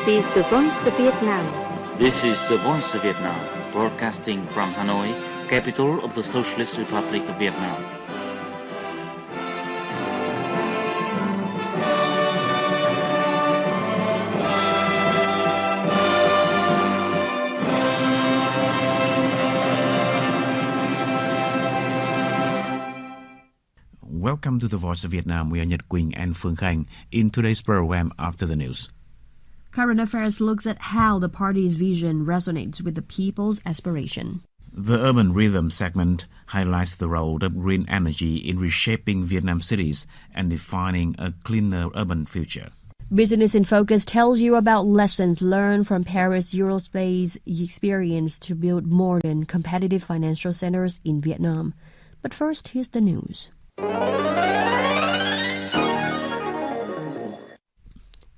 This is the Voice of Vietnam. This is the Voice of Vietnam, broadcasting from Hanoi, capital of the Socialist Republic of Vietnam. Welcome to the Voice of Vietnam. We are Nhật Quỳnh and Phương Khanh. In today's program, After the News, Current Affairs looks at how the party's vision resonates with the people's aspiration. the Urban Rhythm segment highlights the role of green energy in reshaping Vietnam cities and defining a cleaner urban future. Business in Focus tells you about lessons learned from Paris Eurospace experience to build modern, competitive financial centers in Vietnam. But first, here's the news.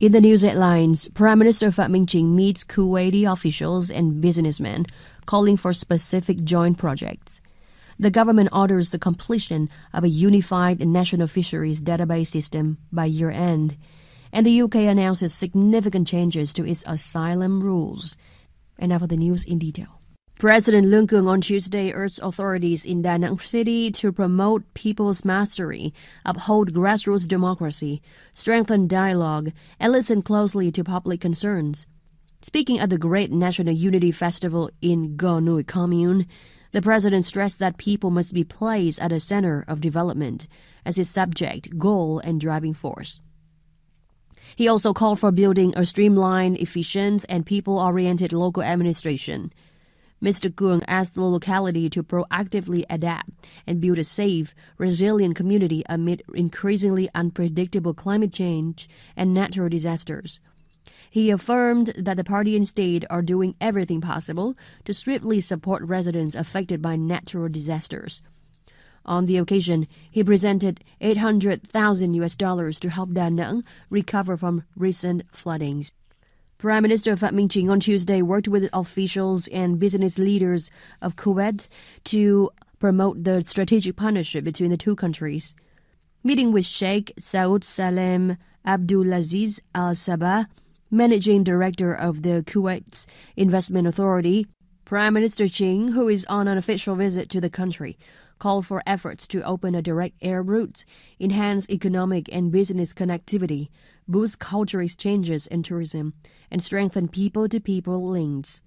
In the news headlines, Prime Minister Phạm Minh Chính meets Kuwaiti officials and businessmen, calling for specific joint projects. The government orders the completion of a unified national fisheries database system by year-end, and the UK announces significant changes to its asylum rules. And now for the news in detail. President Lương Cường on Tuesday urged authorities in Da Nang City to promote people's mastery, uphold grassroots democracy, strengthen dialogue, and listen closely to public concerns. Speaking at the Great National Unity Festival in Go Nui Commune, the president stressed that people must be placed at the center of development as its subject, goal, and driving force. He also called for building a streamlined, efficient, and people-oriented local administration. Mr. Cường asked the locality to proactively adapt and build a safe, resilient community amid increasingly unpredictable climate change and natural disasters. He affirmed that the party and state are doing everything possible to swiftly support residents affected by natural disasters. On the occasion, he presented $800,000 to help Da Nang recover from recent floodings. Prime Minister Phạm Minh Chính on Tuesday worked with officials and business leaders of Kuwait to promote the strategic partnership between the two countries. Meeting with Sheikh Saud Salem Abdulaziz Al Sabah, managing director of the Kuwait's Investment Authority, Prime Minister Chính, who is on an official visit to the country, called for efforts to open a direct air route, enhance economic and business connectivity, boost cultural exchanges and tourism, and strengthen people-to-people links.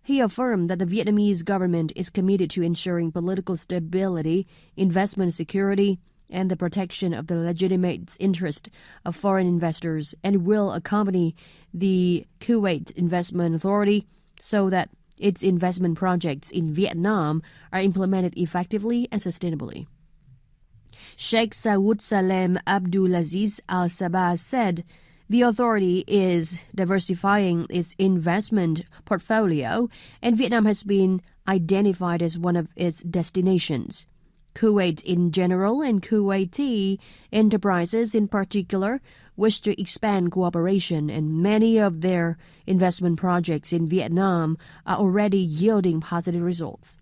He affirmed that the Vietnamese government is committed to ensuring political stability, investment security, and the protection of the legitimate interest of foreign investors, and will accompany the Kuwait Investment Authority so that its investment projects in Vietnam are implemented effectively and sustainably. Sheikh Saud Salem Abdulaziz Al Sabah said the authority is diversifying its investment portfolio, and Vietnam has been identified as one of its destinations. Kuwait in general and Kuwaiti enterprises in particular wish to expand cooperation, and many of their investment projects in Vietnam are already yielding positive results.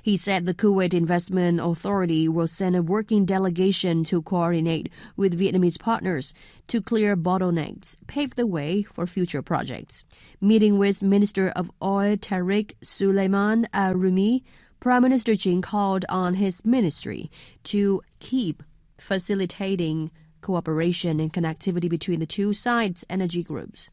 He said the Kuwait Investment Authority will send a working delegation to coordinate with Vietnamese partners to clear bottlenecks, pave the way for future projects. Meeting with Minister of Oil Tariq Suleiman Al-Rumi, Prime Minister Chính called on his ministry to keep facilitating cooperation and connectivity between the two sides' energy groups.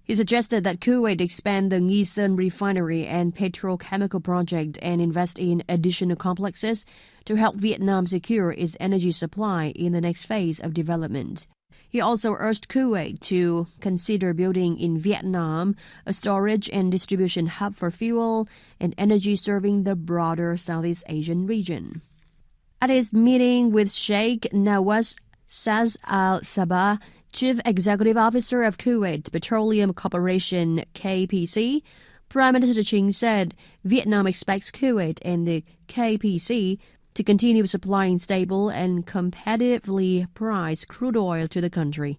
He suggested that Kuwait expand the Nghi Sơn refinery and petrochemical project and invest in additional complexes to help Vietnam secure its energy supply in the next phase of development. He also urged Kuwait to consider building in Vietnam a storage and distribution hub for fuel and energy serving the broader Southeast Asian region. At his meeting with Sheikh Nawaz Saz Al Sabah, Chief Executive Officer of Kuwait Petroleum Corporation KPC, Prime Minister Chính said Vietnam expects Kuwait and the KPC to continue supplying stable and competitively priced crude oil to the country.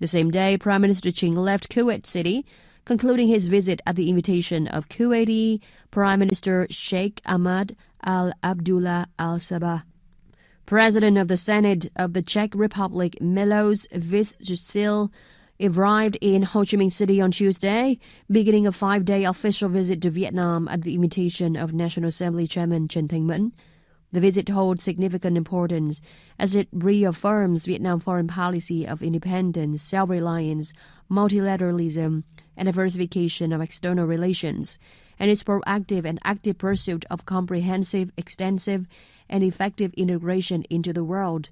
The same day, Prime Minister Chính left Kuwait City concluding his visit at the invitation of Kuwaiti Prime Minister Sheikh Ahmad Al-Abdullah Al-Sabah. President of the Senate of the Czech Republic, Milos Vystrčil, arrived in Ho Chi Minh City on Tuesday, beginning a 5-day official visit to Vietnam at the invitation of National Assembly Chairman Trần. The visit holds significant importance as it reaffirms Vietnam's foreign policy of independence, self-reliance, multilateralism, and diversification of external relations, and its proactive and active pursuit of comprehensive, extensive, and effective integration into the world.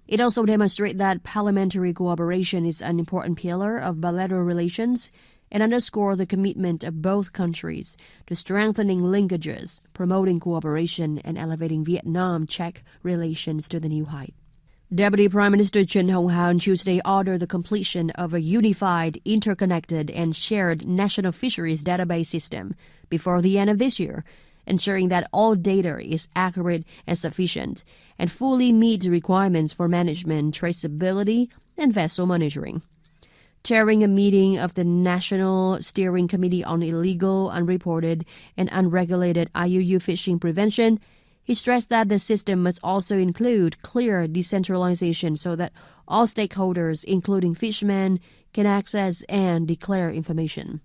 It also demonstrates that parliamentary cooperation is an important pillar of bilateral relations and underscore the commitment of both countries to strengthening linkages, promoting cooperation, and elevating Vietnam-Czech relations to the new height. Deputy Prime Minister Trần on Tuesday ordered the completion of a unified, interconnected, and shared national fisheries database system before the end of this year, ensuring that all data is accurate and sufficient and fully meets requirements for management, traceability, and vessel monitoring. Chairing a meeting of the National Steering Committee on Illegal, Unreported, and Unregulated IUU Fishing Prevention, he stressed that the system must also include clear decentralization so that all stakeholders, including fishermen, can access and declare information.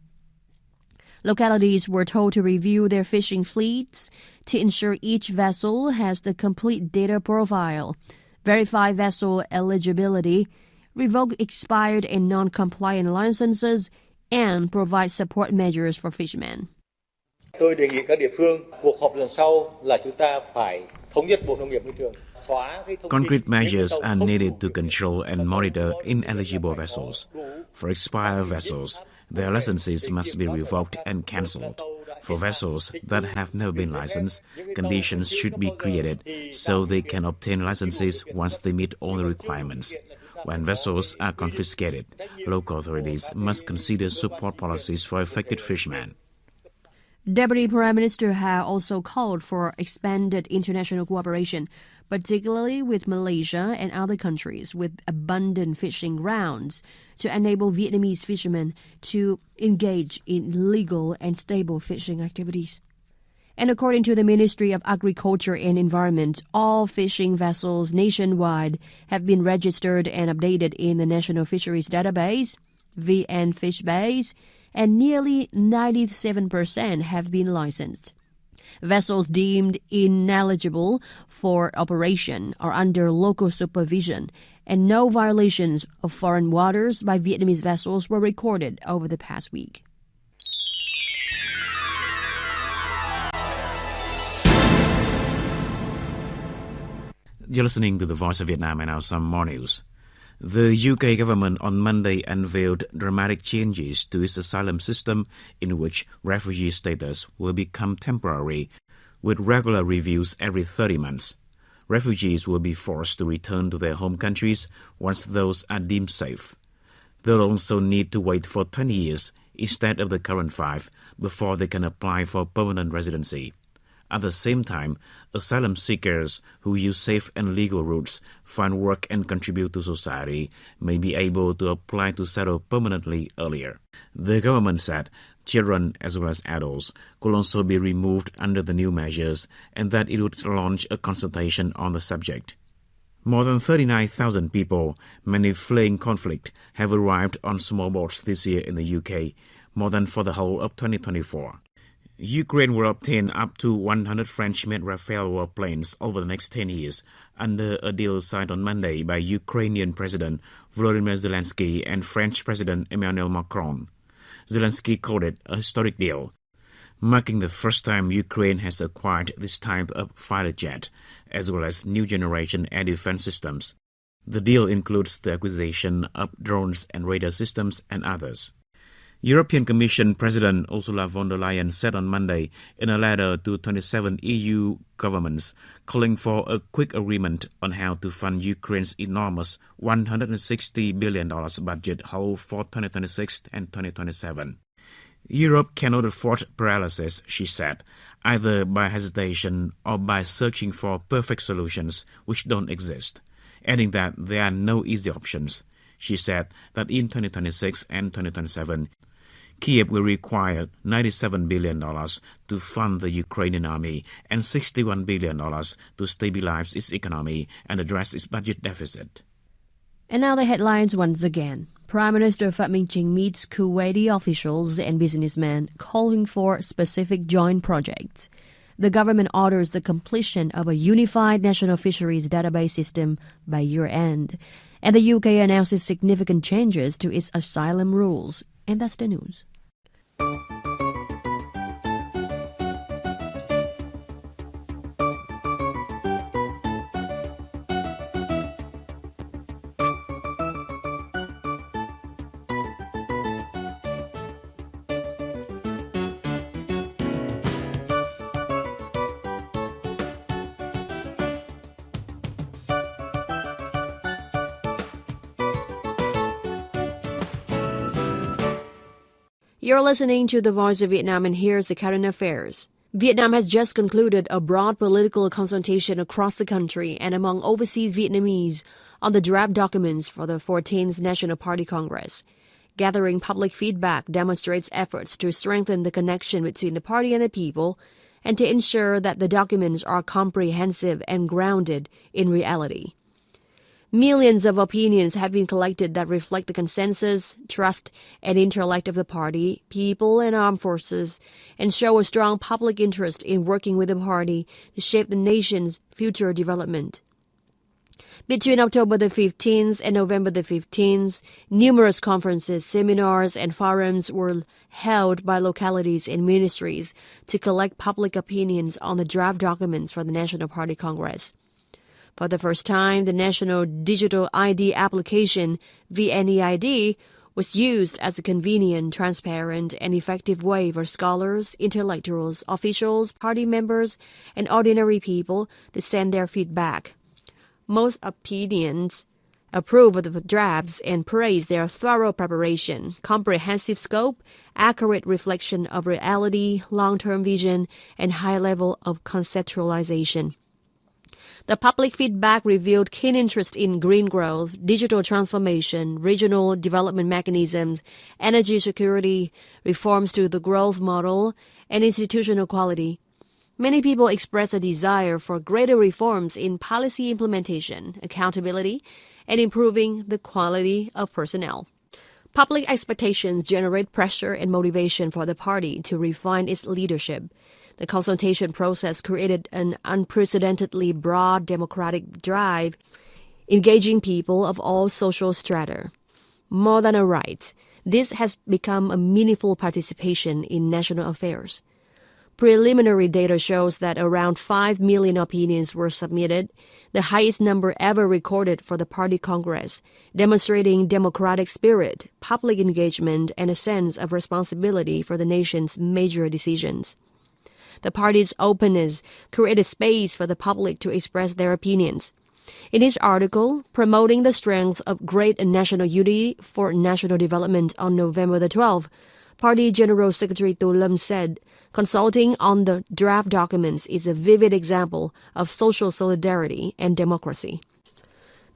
Localities were told to review their fishing fleets to ensure each vessel has the complete data profile, verify vessel eligibility, revoke expired and non-compliant licenses, and provide support measures for fishermen. Tôi đề nghị các địa phương cuộc họp lần sau là chúng ta phải thống nhất Bộ Nông nghiệp Môi trường. Concrete measures are needed to control and monitor ineligible vessels. For expired vessels, their licenses must be revoked and cancelled. For vessels that have never been licensed, conditions should be created so they can obtain licenses once they meet all the requirements. When vessels are confiscated, local authorities must consider support policies for affected fishermen. Deputy Prime Minister Ha also called for expanded international cooperation, particularly with Malaysia and other countries with abundant fishing grounds, to enable Vietnamese fishermen to engage in legal and stable fishing activities. And according to the Ministry of Agriculture and Environment, all fishing vessels nationwide have been registered and updated in the National Fisheries Database, VN Fishbase, and nearly 97% have been licensed. Vessels deemed ineligible for operation are under local supervision, and no violations of foreign waters by Vietnamese vessels were recorded over the past week. You're listening to the Voice of Vietnam and now some more news. The UK government on Monday unveiled dramatic changes to its asylum system in which refugee status will become temporary, with regular reviews every 30 months. Refugees will be forced to return to their home countries once those are deemed safe. They'll also need to wait for 20 years instead of the current 5 before they can apply for permanent residency. At the same time, asylum seekers who use safe and legal routes, find work and contribute to society may be able to apply to settle permanently earlier. The government said children as well as adults could also be removed under the new measures and that it would launch a consultation on the subject. More than 39,000 people, many fleeing conflict, have arrived on small boats this year in the UK, more than for the whole of 2024. Ukraine will obtain up to 100 French-made Rafale warplanes over the next 10 years under a deal signed on Monday by Ukrainian President Volodymyr Zelensky and French President Emmanuel Macron. Zelensky called it a historic deal, marking the first time Ukraine has acquired this type of fighter jet, as well as new generation air defense systems. The deal includes the acquisition of drones and radar systems and others. European Commission President Ursula von der Leyen said on Monday in a letter to 27 EU governments calling for a quick agreement on how to fund Ukraine's enormous $160 billion budget hole for 2026 and 2027. Europe cannot afford paralysis, she said, either by hesitation or by searching for perfect solutions which don't exist, adding that there are no easy options. She said that in 2026 and 2027, Kiev will require $97 billion to fund the Ukrainian army and $61 billion to stabilize its economy and address its budget deficit. And now the headlines once again. Prime Minister Phạm Minh Chính meets Kuwaiti officials and businessmen calling for specific joint projects. The government orders the completion of a unified national fisheries database system by year-end. And the UK announces significant changes to its asylum rules. And that's the news. You're listening to The Voice of Vietnam, and here's the current affairs. Vietnam has just concluded a broad political consultation across the country and among overseas Vietnamese on the draft documents for the 14th National Party Congress. Gathering public feedback demonstrates efforts to strengthen the connection between the party and the people and to ensure that the documents are comprehensive and grounded in reality. Millions of opinions have been collected that reflect the consensus, trust, and intellect of the party, people, and armed forces, and show a strong public interest in working with the party to shape the nation's future development. Between October the 15th and November the 15th, numerous conferences, seminars, and forums were held by localities and ministries to collect public opinions on the draft documents for the National Party Congress. For the first time, the National Digital ID application, VNeID, was used as a convenient, transparent, and effective way for scholars, intellectuals, officials, party members, and ordinary people to send their feedback. Most opinions approve of the drafts and praise their thorough preparation, comprehensive scope, accurate reflection of reality, long-term vision, and high level of conceptualization. The public feedback revealed keen interest in green growth, digital transformation, regional development mechanisms, energy security, reforms to the growth model, and institutional quality. Many people expressed a desire for greater reforms in policy implementation, accountability, and improving the quality of personnel. Public expectations generate pressure and motivation for the party to refine its leadership. The consultation process created an unprecedentedly broad democratic drive, engaging people of all social strata. More than a right, this has become a meaningful participation in national affairs. Preliminary data shows that around 5 million opinions were submitted, the highest number ever recorded for the Party Congress, demonstrating democratic spirit, public engagement, and a sense of responsibility for the nation's major decisions. The party's openness created space for the public to express their opinions. In his article, Promoting the Strength of Great National Unity for National Development on November the 12th, Party General Secretary Tu Lâm said, consulting on the draft documents is a vivid example of social solidarity and democracy.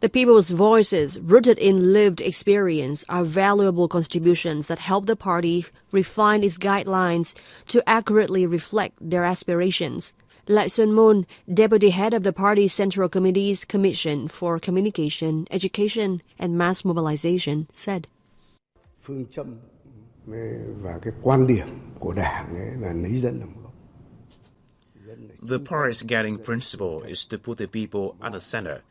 The people's voices, rooted in lived experience, are valuable contributions that help the party refine its guidelines to accurately reflect their aspirations. Lai Xuân Moon, deputy head of the party's Central Committee's Commission for Communication, Education, and Mass Mobilization, said, Phương châm và cái quan điểm của Đảng ấy là lấy dân làm gốc. The party's guiding principle is to put the people at the center.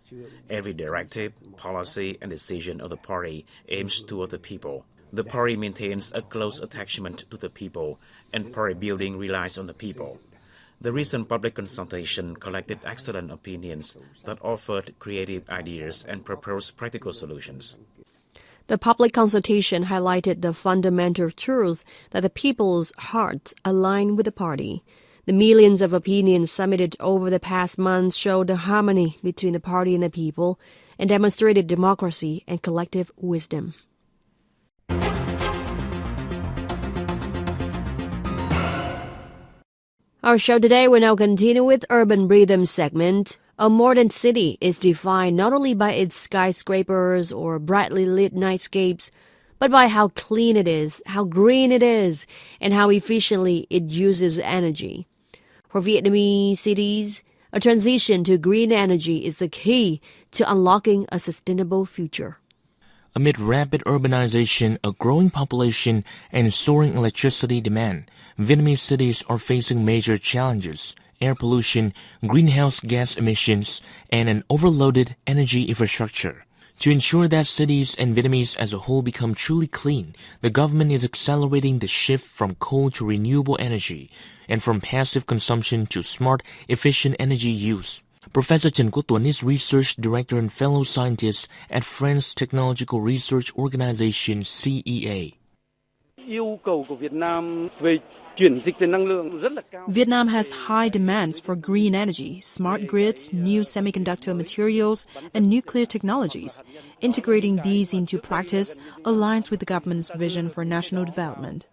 Every directive, policy, and decision of the party aims toward the people. The party maintains a close attachment to the people, and party building relies on the people. The recent public consultation collected excellent opinions that offered creative ideas and proposed practical solutions. The public consultation highlighted the fundamental truth that the people's hearts align with the party. The millions of opinions submitted over the past months showed the harmony between the party and the people and demonstrated democracy and collective wisdom. Our show today will now continue with Urban Rhythm segment. A modern city is defined not only by its skyscrapers or brightly lit nightscapes, but by how clean it is, how green it is, and how efficiently it uses energy. For Vietnamese cities, a transition to green energy is the key to unlocking a sustainable future. Amid rapid urbanization, a growing population, and soaring electricity demand, Vietnamese cities are facing major challenges: air pollution, greenhouse gas emissions, and an overloaded energy infrastructure. To ensure that cities and Vietnamese as a whole become truly clean, the government is accelerating the shift from coal to renewable energy and from passive consumption to smart, efficient energy use. Professor Trần Quốc Tuấn is Research Director and Fellow Scientist at French Technological Research Organization CEA. Vietnam has high demands for green energy, smart grids, new semiconductor materials, and nuclear technologies. Integrating these into practice aligns with the government's vision for national development.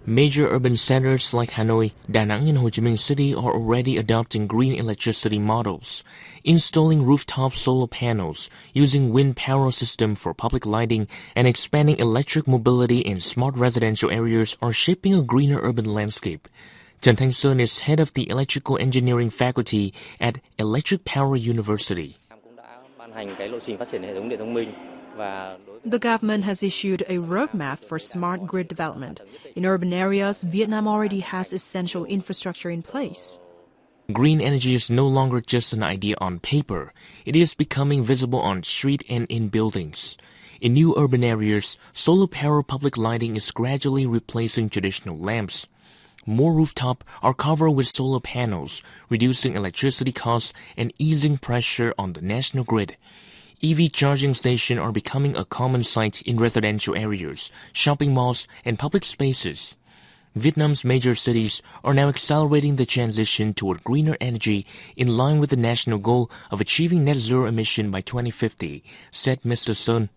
Major urban centers like Hanoi, Da Nang, and Ho Chi Minh City are already adopting green electricity models, installing rooftop solar panels, using wind power system for public lighting, and expanding electric mobility in smart residential areas are shaping a greener urban landscape. Chân Thành is head of the electrical engineering faculty at Electric Power University. The government has issued a roadmap for smart grid development. In urban areas, Vietnam already has essential infrastructure in place. Green energy is no longer just an idea on paper. It is becoming visible on street and in buildings. In new urban areas, solar power public lighting is gradually replacing traditional lamps. More rooftops are covered with solar panels, reducing electricity costs and easing pressure on the national grid. EV charging stations are becoming a common sight in residential areas, shopping malls, and public spaces. Vietnam's major cities are now accelerating the transition toward greener energy in line with the national goal of achieving net zero emission by 2050, said Mr. Sơn.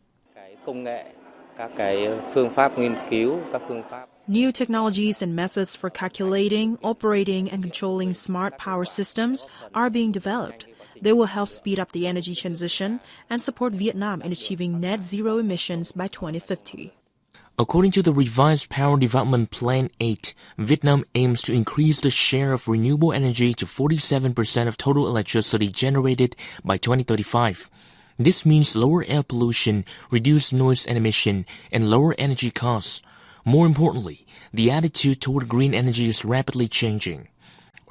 New technologies and methods for calculating, operating, and controlling smart power systems are being developed. They will help speed up the energy transition and support Vietnam in achieving net zero emissions by 2050. According to the revised Power Development Plan 8, Vietnam aims to increase the share of renewable energy to 47% of total electricity generated by 2035. This means lower air pollution, reduced noise and emission, and lower energy costs. More importantly, the attitude toward green energy is rapidly changing.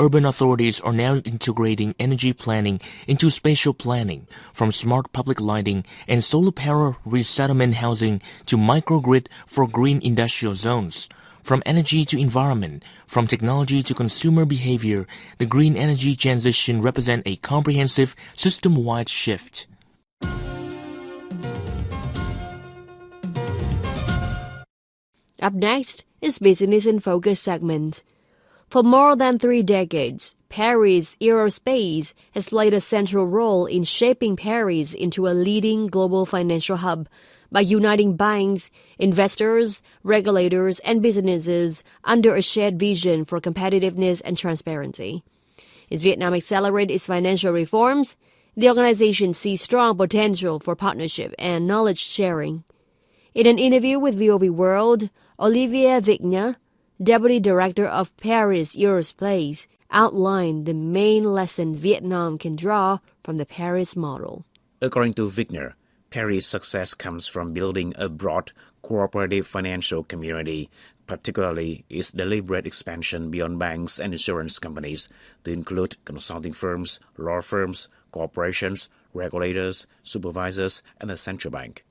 Urban authorities are now integrating energy planning into spatial planning, from smart public lighting and solar power resettlement housing to microgrid for green industrial zones. From energy to environment, from technology to consumer behavior, the green energy transition represents a comprehensive, system-wide shift. Up next is Business in Focus segment. For more than 3 decades, Paris Aerospace has played a central role in shaping Paris into a leading global financial hub by uniting banks, investors, regulators, and businesses under a shared vision for competitiveness and transparency. As Vietnam accelerates its financial reforms, the organization sees strong potential for partnership and knowledge sharing. In an interview with VOV World, Olivier Vigna, Deputy Director of Paris Aerospace, outlined the main lessons Vietnam can draw from the Paris model. According to Vigner, Paris' success comes from building a broad, cooperative financial community, particularly its deliberate expansion beyond banks and insurance companies to include consulting firms, law firms, corporations, regulators, supervisors, and the central bank.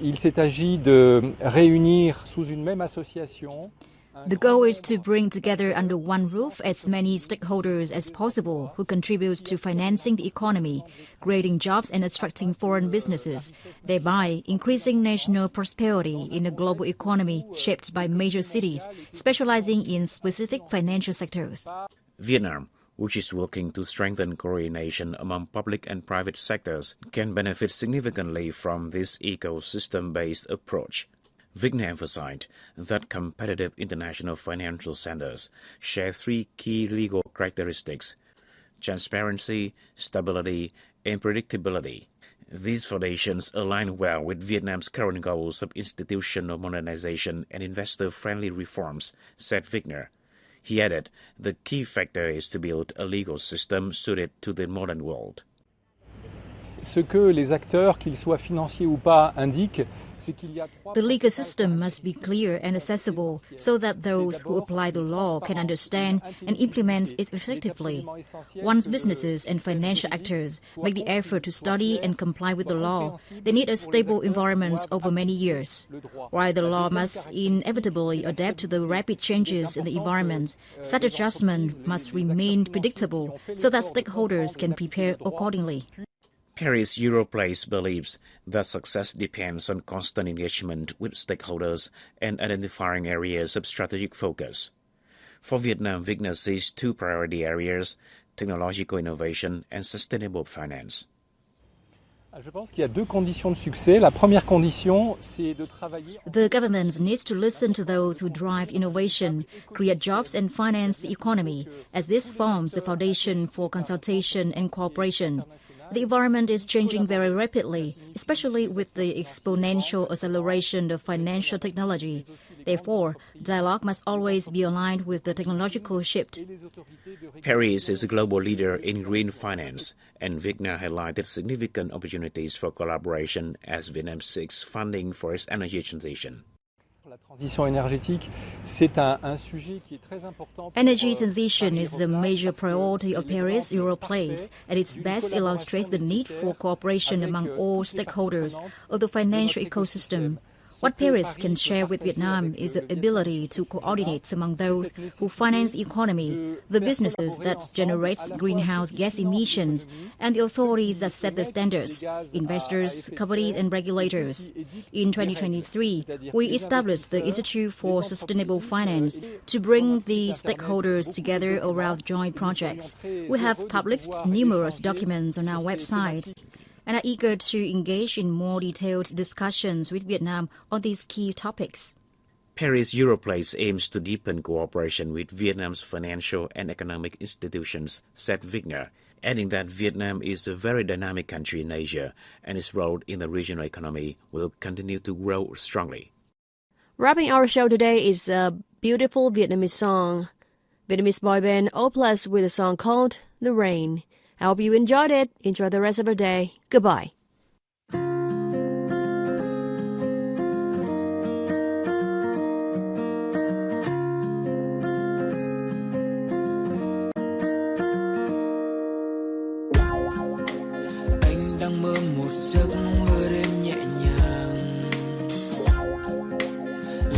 Il s'est agi de réunir sous une même association. The goal is to bring together under one roof as many stakeholders as possible who contribute to financing the economy, creating jobs and attracting foreign businesses, thereby increasing national prosperity in a global economy shaped by major cities, specializing in specific financial sectors. Vietnam, which is working to strengthen coordination among public and private sectors, can benefit significantly from this ecosystem-based approach. Wigner emphasized that competitive international financial centers share three key legal characteristics: transparency, stability, and predictability. These foundations align well with Vietnam's current goals of institutional modernization and investor-friendly reforms, said Wigner. He added, the key factor is to build a legal system suited to the modern world. Ce que les acteurs, qu'ils soient financiers ou pas, indiquent, c'est qu'il y a trois... The legal system must be clear and accessible so that those who apply the law can understand and implement it effectively. Once businesses and financial actors make the effort to study and comply with the law, they need a stable environment over many years. While the law must inevitably adapt to the rapid changes in the environment, such adjustment must remain predictable so that stakeholders can prepare accordingly. Paris Europlace believes that success depends on constant engagement with stakeholders and identifying areas of strategic focus. For Vietnam, Wigner sees two priority areas: technological innovation and sustainable finance. Je pense qu'il y a deux conditions de succès. La première condition, c'est de travailler... The government needs to listen to those who drive innovation, create jobs and finance the economy, as this forms the foundation for consultation and cooperation. The environment is changing very rapidly, especially with the exponential acceleration of financial technology. Therefore, dialogue must always be aligned with the technological shift. Paris is a global leader in green finance, and Wigner highlighted significant opportunities for collaboration as Vietnam seeks funding for its energy transition. Energy transition is a major priority of Paris Europlace, and it best illustrates the need for cooperation among all stakeholders of the financial ecosystem. What Paris can share with Vietnam is the ability to coordinate among those who finance the economy, the businesses that generate greenhouse gas emissions, and the authorities that set the standards, investors, companies, and regulators. In 2023, we established the Institute for Sustainable Finance to bring the stakeholders together around joint projects. We have published numerous documents on our website and are eager to engage in more detailed discussions with Vietnam on these key topics. Paris Europlace aims to deepen cooperation with Vietnam's financial and economic institutions, said Wigner, adding that Vietnam is a very dynamic country in Asia and its role in the regional economy will continue to grow strongly. Wrapping our show today is a beautiful Vietnamese song. Vietnamese boy band O+ with a song called The Rain. I hope you enjoyed it. Enjoy the rest of your day. Goodbye. Anh đang mơ một giấc mơ đêm nhẹ nhàng,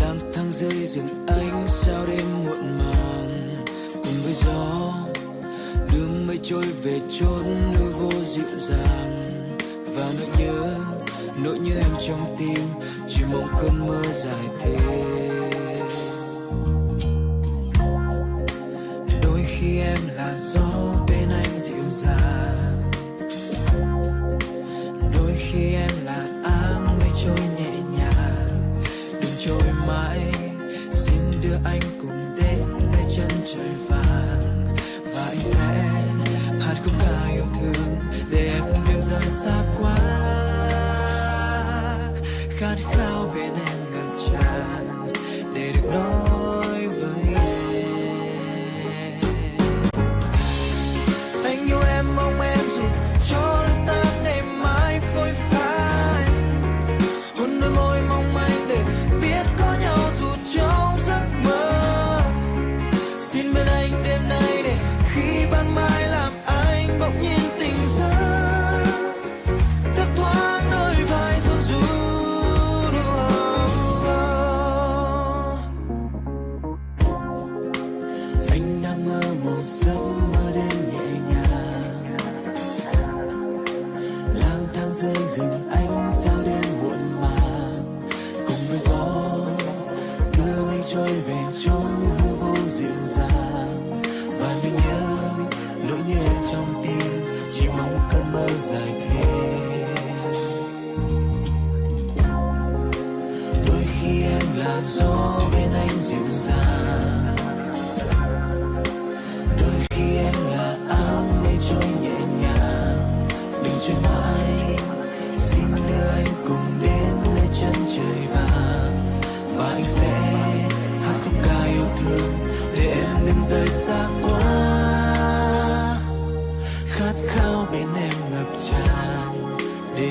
lang thang dưới rừng ánh sao đêm muộn màng, cùng với gió đưa mây trôi về chốn nơi vô dịu dàng, và nỗi nhớ em trong tim chỉ mong cơn mơ dài thêm. Đôi khi em là gió bên anh dịu dàng, đôi khi em là áng mây trôi nhẹ nhàng, đừng trôi mãi, xin đưa anh cùng đến nơi chân trời vàng, và anh sẽ hát khúc ca yêu thương để em đừng rời xa quá. Khát khao bên em ngập tràn để được nói với em. Anh yêu em mong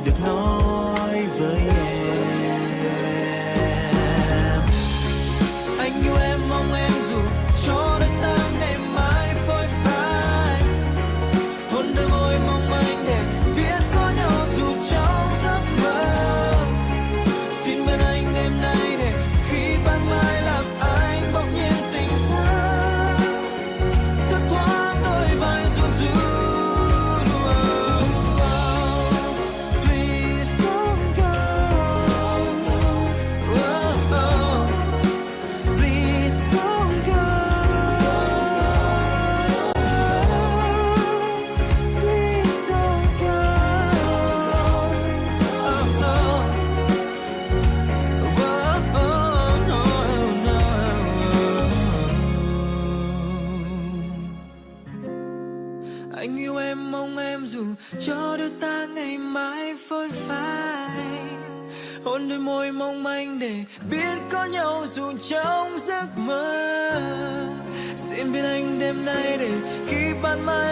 được nói với em. Anh yêu em, mong em dù cho đôi ta ngày mai phôi phai, hôn đôi môi mong manh để biết có nhau dù trong giấc mơ. Xin bên anh đêm nay để khi ban mai làm anh bỗng nhiên tỉnh giấc, thấp thoáng đôi vai run run. Please don't go. Please don't go. Please don't go. Anh yêu em, mong em dù cho đôi ta ngày mai phôi phai, hôn đôi môi mong manh để biết có nhau dù trong giấc mơ. Xin bên anh đêm nay để khi ban mai